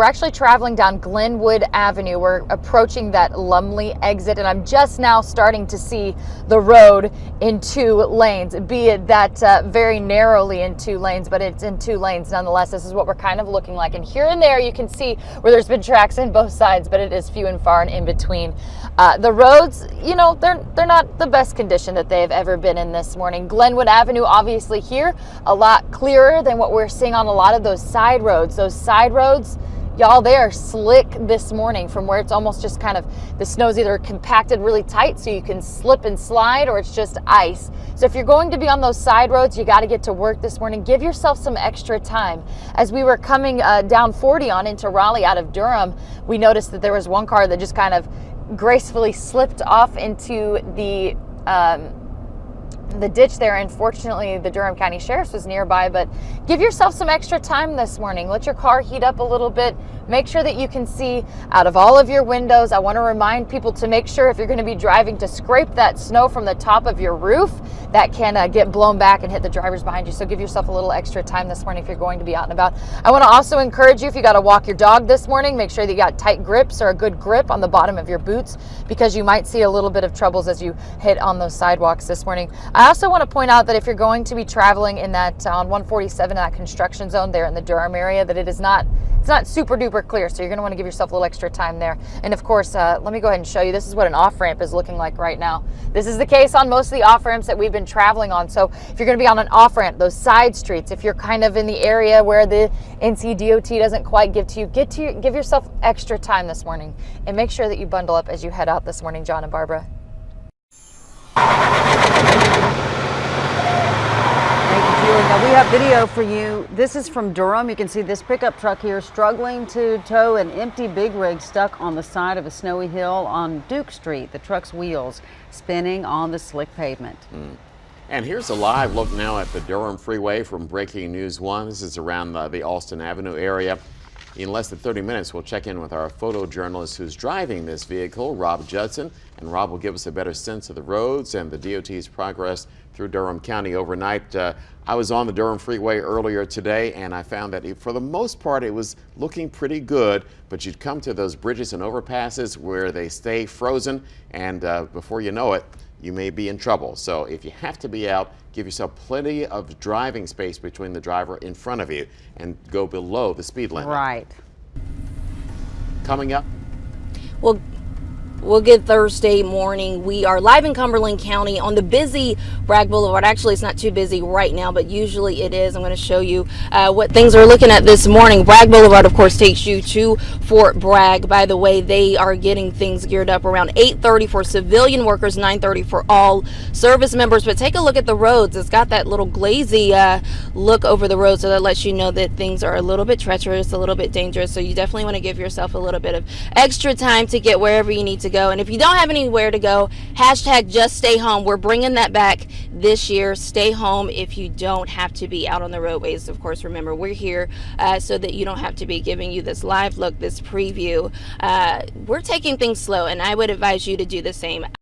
We're actually traveling down Glenwood Avenue. We're approaching that Lumley exit, and I'm just now starting to see the road in 2 lanes, be it that very narrowly in 2 lanes, but it's in 2 lanes nonetheless. This is what we're kind of looking like, and here and there you can see where there's been tracks in both sides, but it is few and far and in between. The roads, you know, they're not the best condition that they've ever been in this morning. Glenwood Avenue, obviously here, a lot clearer than what we're seeing on a lot of those side roads. Those side roads, y'all, they are slick this morning from where it's almost just kind of, the snow's either compacted really tight so you can slip and slide, or it's just ice. So if you're going to be on those side roads, you got to get to work this morning. Give yourself some extra time. As we were coming down 40 on into Raleigh out of Durham, we noticed that there was one car that just kind of gracefully slipped off into the ditch there. Unfortunately, the Durham County Sheriff's was nearby, but give yourself some extra time this morning. Let your car heat up a little bit. Make sure that you can see out of all of your windows. I want to remind people to make sure, if you're going to be driving, to scrape that snow from the top of your roof. That can get blown back and hit the drivers behind you. So give yourself a little extra time this morning if you're going to be out and about. I want to also encourage you, if you got to walk your dog this morning, make sure that you got tight grips or a good grip on the bottom of your boots, because you might see a little bit of troubles as you hit on those sidewalks this morning. I also want to point out that if you're going to be traveling in that on 147, that construction zone there in the Durham area, that it's not super duper clear, so you're going to want to give yourself a little extra time there. And of course, let me go ahead and show you, this is what an off-ramp is looking like right now. This is the case on most of the off-ramps that we've been traveling on. So if you're going to be on an off-ramp, those side streets, if you're kind of in the area where the NCDOT doesn't quite give to you, give yourself extra time this morning, and make sure that you bundle up as you head out this morning, John and Barbara. Now we have video for you. This is from Durham. You can see this pickup truck here struggling to tow an empty big rig stuck on the side of a snowy hill on Duke Street. The truck's wheels spinning on the slick pavement. And here's a live look now at the Durham Freeway from Breaking News 1. This is around the Alston Avenue area. In less than 30 minutes, we'll check in with our photojournalist who's driving this vehicle, Rob Judson, and Rob will give us a better sense of the roads and the DOT's progress through Durham County overnight. I was on the Durham Freeway earlier today, and I found that for the most part it was looking pretty good, but you'd come to those bridges and overpasses where they stay frozen, and before you know it, you may be in trouble. So if you have to be out, give yourself plenty of driving space between the driver in front of you and go below the speed limit. Right. Coming up. We'll get Thursday morning. We are live in Cumberland County on the busy Bragg Boulevard. Actually, it's not too busy right now, but usually it is. I'm going to show you what things are looking at this morning. Bragg Boulevard, of course, takes you to Fort Bragg. By the way, they are getting things geared up around 8:30 for civilian workers, 9:30 for all service members. But take a look at the roads. It's got that little glazy look over the road, so that lets you know that things are a little bit treacherous, a little bit dangerous. So you definitely want to give yourself a little bit of extra time to get wherever you need to go. And if you don't have anywhere to go, hashtag just stay home. We're bringing that back this year. Stay home if you don't have to be out on the roadways. Of course, remember, we're here so that you don't have to be giving you this live look, this preview. We're taking things slow, and I would advise you to do the same.